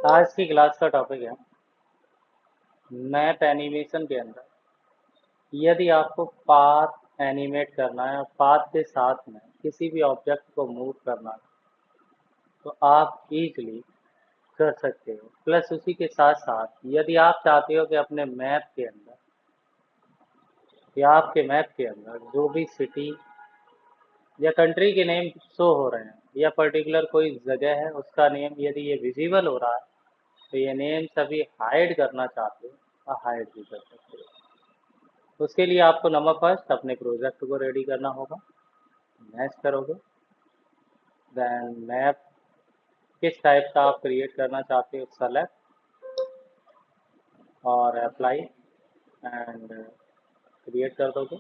आज की क्लास का टॉपिक है मैप एनिमेशन के अंदर यदि आपको पाथ एनिमेट करना है और पाथ के साथ में किसी भी ऑब्जेक्ट को मूव करना है तो आप इजीली कर सकते हो। प्लस उसी के साथ साथ यदि आप चाहते हो कि अपने मैप के अंदर या आपके मैप के अंदर जो भी सिटी या कंट्री के नेम शो हो रहे हैं या पर्टिकुलर कोई जगह है उसका नेम यदि ये विजिबल हो रहा है तो ये नेम सभी हाइड करना चाहते हो तो हाइड भी कर सकते हो। उसके लिए आपको नंबर फर्स्ट अपने प्रोजेक्ट को रेडी करना होगा। मैच करोगे, देन मैप किस टाइप का आप क्रिएट करना चाहते हो सेलेक्ट और अप्लाई एंड क्रिएट कर दोगे।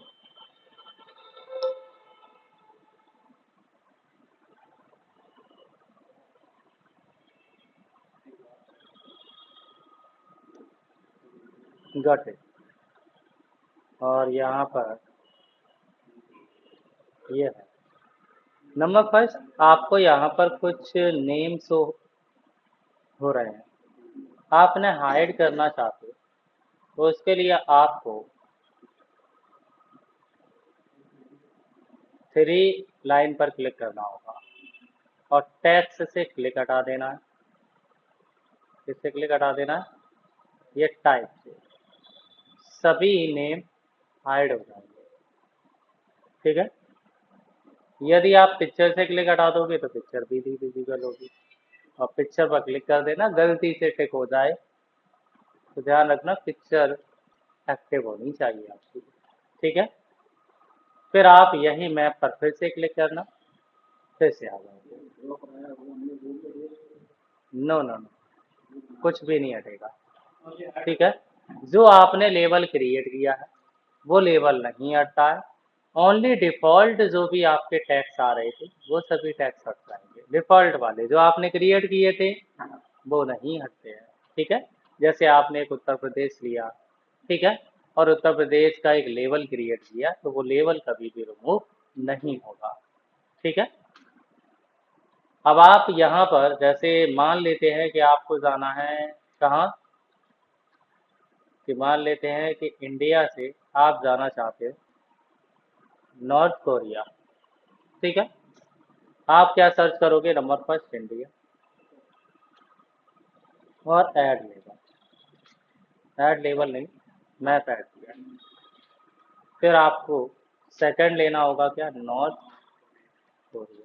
Got it. और यहाँ पर ये है नंबर फर्स्ट आपको यहाँ पर कुछ नेम शो हो रहे हैं, आपने हाइड करना चाहते हो तो उसके लिए आपको थ्री लाइन पर क्लिक करना होगा और टेक्स्ट से क्लिक हटा देना है। किससे क्लिक हटा देना है? ये टाइप से सभी नेम हाइड हो जाएंगे। ठीक है। यदि आप पिक्चर से क्लिक हटा दोगे तो पिक्चर भी विजिबल होगी और पिक्चर पर क्लिक कर देना, गलती से टिक हो जाए तो ध्यान रखना पिक्चर एक्टिव होनी चाहिए आपकी। ठीक है। फिर आप यही मैप पर फिर से क्लिक करना, फिर से आ जाओगे। नो नो नो, कुछ भी नहीं हटेगा। ठीक है। जो आपने लेवल क्रिएट किया है वो लेवल नहीं हटता है। ओनली डिफॉल्ट जो भी आपके टैग्स आ रहे थे वो सभी टैग्स हट जाएंगे। डिफॉल्ट वाले जो आपने क्रिएट किए थे वो नहीं हटते हैं। ठीक है। जैसे आपने एक उत्तर प्रदेश लिया, ठीक है, और उत्तर प्रदेश का एक लेवल क्रिएट किया तो वो लेवल कभी भी रिमूव नहीं होगा। ठीक है। अब आप यहाँ पर जैसे मान लेते हैं कि आपको जाना है कहाँ, कि मान लेते हैं कि इंडिया से आप जाना चाहते हो नॉर्थ कोरिया। ठीक है। आप क्या सर्च करोगे? नंबर फर्स्ट इंडिया और ऐड लेवल नहीं, मैप ऐड किया। फिर आपको सेकंड लेना होगा क्या? North Korea.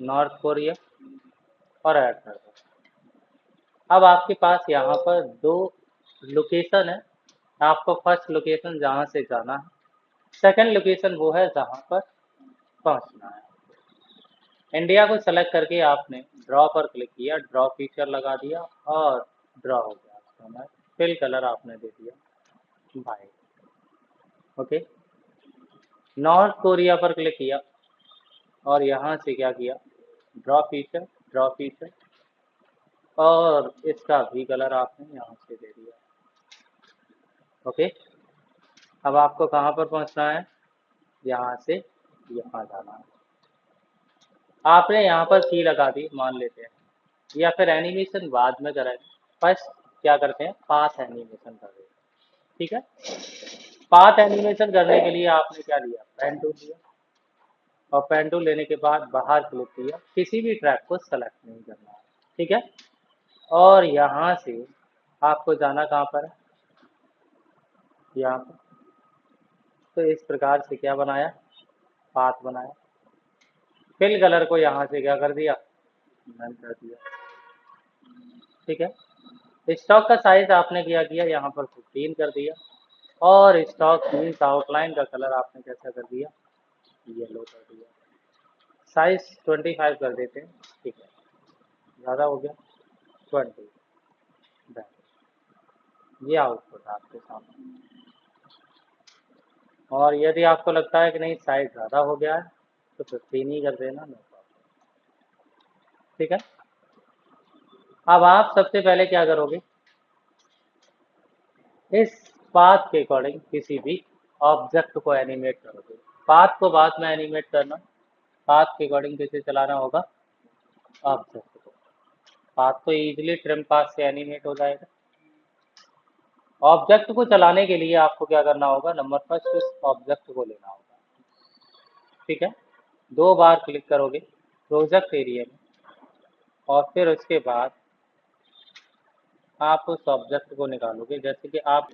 नॉर्थ कोरिया और ऐड कर दो। अब आपके पास यहाँ पर दो लोकेशन है। आपको फर्स्ट लोकेशन जहाँ से जाना है, सेकंड लोकेशन वो है जहाँ पर पहुँचना है। इंडिया को सेलेक्ट करके आपने ड्रॉ पर क्लिक किया, ड्रॉ फीचर लगा दिया और ड्रॉ हो गया आपका मैप। फिल कलर आपने दे दिया वाइट। ओके। नॉर्थ कोरिया पर क्लिक किया और यहाँ से क्या किया? ड्रॉ फीचर, ड्रॉ फीचर और इसका भी कलर आपने यहाँ से दे दिया। ओके। अब आपको कहाँ पर पहुँचना है? यहाँ से यहाँ जाना है। आपने यहाँ पर की लगा दी मान लेते हैं, या फिर एनिमेशन बाद में करेंगे। फर्स्ट क्या करते हैं? पाथ एनिमेशन कर रहे हैं। ठीक है। पाथ एनिमेशन करने के लिए आपने क्या लिया? पेन टूल लिया और पेन टूल लेने के बाद बाहर क्लिक किया, किसी भी ट्रैक को सेलेक्ट नहीं करना है। ठीक है। और यहाँ से आपको जाना कहाँ पर है? यहाँ पर। तो इस प्रकार से क्या बनाया? पाथ बनाया। फिल कलर को यहाँ से क्या कर दिया? नन कर दिया। ठीक है। स्टॉक का साइज आपने क्या किया? यहाँ पर 15 कर दिया और स्टॉक मीन्स आउटलाइन का कलर आपने कैसा कर दिया? येलो कर दिया। साइज 25 कर देते हैं। ठीक है। ज़्यादा हो गया 20। ये आउटपुट आपके सामने। और यदि आपको लगता है कि नहीं साइज ज़्यादा हो गया है तो 15 ही कर देना, नो प्रॉब्लम। ठीक है। अब आप सबसे पहले क्या करोगे, इस पाथ के अकॉर्डिंग किसी भी ऑब्जेक्ट को एनिमेट करोगे। पाथ को बाद में एनिमेट करना, पाथ के अकॉर्डिंग कैसे चलाना होगा ऑब्जेक्ट को। पाथ तो इजीली ट्रिम पाथ से एनिमेट हो जाएगा। ऑब्जेक्ट को चलाने के लिए आपको क्या करना होगा, नंबर फर्स्ट उस ऑब्जेक्ट को लेना होगा। ठीक है, 2 बार क्लिक करोगे प्रोजेक्ट एरिया में और फिर उसके बाद आप उस ऑब्जेक्ट को निकालोगे। जैसे कि आप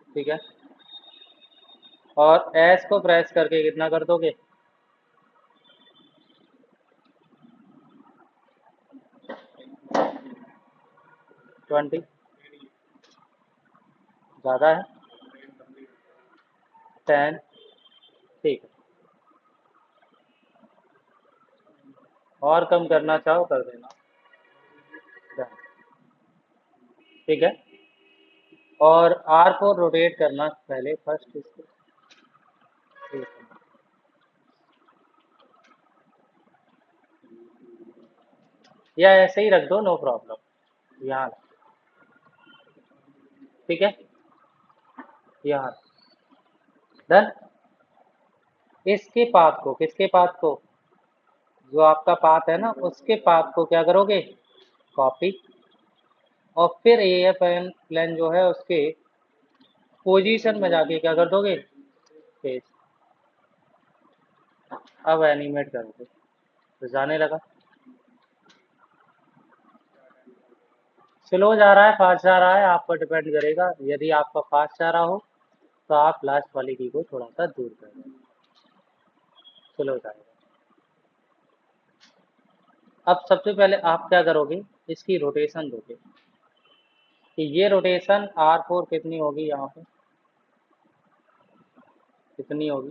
ठीक है, और एस को प्रेस करके कितना कर दोगे, 20, ज़्यादा है 10, ठीक है, और कम करना चाहो कर देना 10, ठीक है। और आर को रोटेट करना पहले फर्स्ट इसको, ठीक है। या ऐसे ही रख दो, नो प्रॉब्लम, यहाँ, ठीक है, यहाँ डन। इसके पाथ को, किसके पाथ को, जो आपका पाथ है ना उसके पाथ को क्या करोगे, कॉपी, और फिर एएफ प्लेन जो है उसके पोजीशन में जाके क्या कर दोगे, पेज। अब एनिमेट करोगे तो जाने लगा, स्लो जा रहा है फास्ट जा रहा है आप पर डिपेंड करेगा। यदि आपका फास्ट जा रहा हो तो आप लास्ट वाली की को थोड़ा सा दूर कर दें, स्लो जाएगा। अब सबसे पहले आप क्या करोगे, इसकी रोटेशन दोगे कि ये रोटेशन R4 कितनी होगी, यहाँ पे कितनी होगी,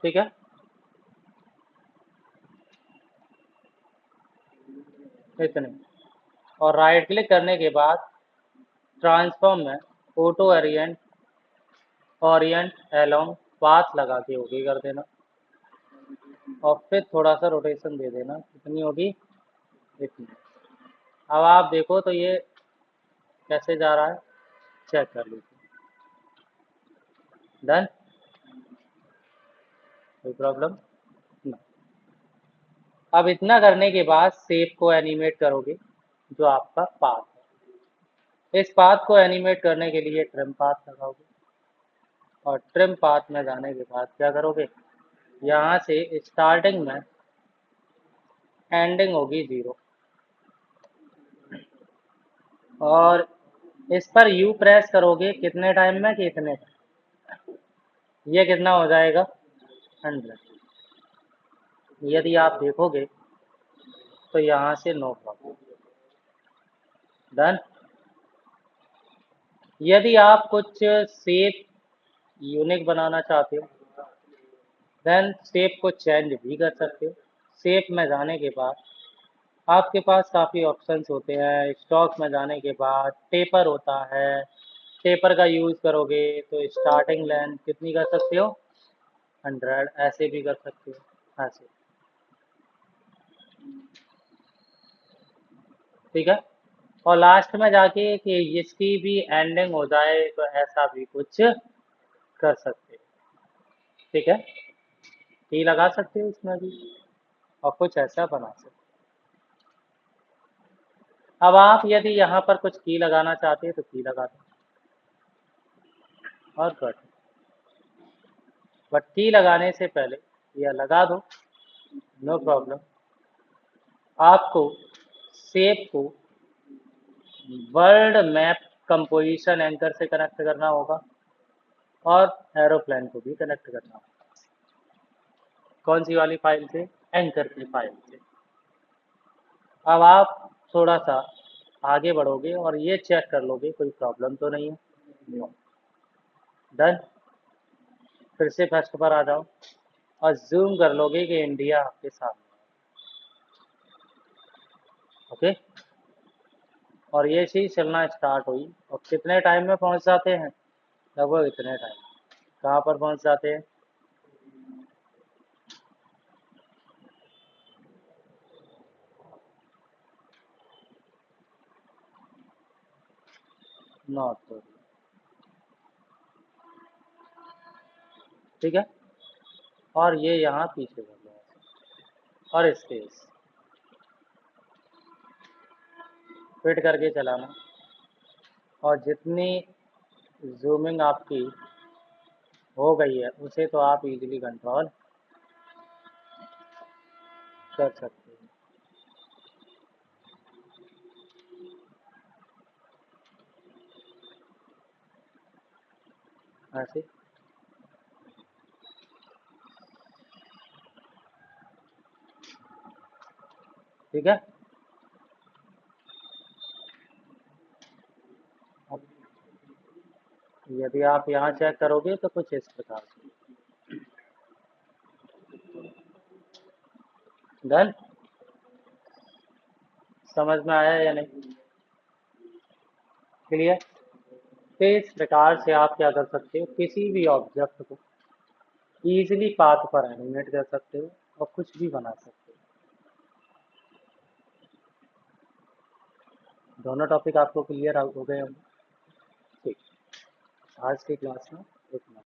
ठीक है। इतने, और राइट क्लिक करने के बाद ट्रांसफॉर्म में ऑटो ओरिएंट अलोंग पाथ लगा के ओके कर देना, और फिर थोड़ा सा रोटेशन दे देना, कितनी होगी, इतनी। अब आप देखो तो ये कैसे जा रहा है, चेक कर लीजिए, डन, कोई प्रॉब्लम ना। अब इतना करने के बाद शेप को एनिमेट करोगे, जो आपका पाथ है। इस पाथ को एनिमेट करने के लिए ट्रिम पाथ लगाओगे, और ट्रिम पाथ में जाने के बाद क्या करोगे, यहाँ से स्टार्टिंग में एंडिंग होगी 0, और इस पर यू प्रेस करोगे कितने टाइम में, कि इतने, ये कितना हो जाएगा 100। यदि आप देखोगे तो यहाँ से नो प्रॉब्लम, डन। यदि आप कुछ शेप यूनिक बनाना चाहते हो देन शेप को चेंज भी कर सकते हो। शेप में जाने के बाद आपके पास काफ़ी ऑप्शंस होते हैं। स्टॉक में जाने के बाद टेपर होता है, टेपर का यूज़ करोगे तो स्टार्टिंग लेंथ कितनी कर सकते हो, 100, ऐसे भी कर सकते हो, ऐसे, ठीक है। और लास्ट में जाके कि इसकी भी एंडिंग हो जाए तो ऐसा भी कुछ कर सकते हो, ठीक है। की लगा सकते हो इसमें भी, और कुछ ऐसा बना सकते हो। अब आप यदि यहाँ पर कुछ की लगाना चाहते हैं तो की लगा दो और कट, बट की लगाने से पहले यह लगा दो, नो प्रॉब्लम। आपको शेप को वर्ल्ड मैप कंपोजिशन एंकर से कनेक्ट करना होगा, और एरोप्लेन को भी कनेक्ट करना होगा। कौन सी वाली फाइल से, एंकर की फाइल से। अब आप थोड़ा सा आगे बढ़ोगे और ये चेक कर लोगे कोई प्रॉब्लम तो नहीं है, नो, डन। फिर से फर्स्ट पर आ जाओ और जूम कर लोगे कि इंडिया आपके सामने, ओके। और ये चीज़ चलना स्टार्ट हुई और कितने टाइम में पहुंच जाते हैं, लगभग इतने टाइम कहाँ पर पहुँच जाते हैं? North Korea. ठीक है, और ये यहाँ पीछे कर लो और स्पेस फिट करके चलाना, और जितनी जूमिंग आपकी हो गई है उसे तो आप इजीली कंट्रोल कर सकते हो। ऐसे, ठीक है। अब यदि आप यहाँ चेक करोगे तो कुछ इस प्रकार से डन। समझ में आया या नहीं? क्लियर? तो इस प्रकार से आप क्या कर सकते हो, किसी भी ऑब्जेक्ट को इजीली पाथ पर एनिमेट कर सकते हो और कुछ भी बना सकते हो। दोनों टॉपिक आपको क्लियर हो गए होंगे। ठीक, आज की क्लास में इतना।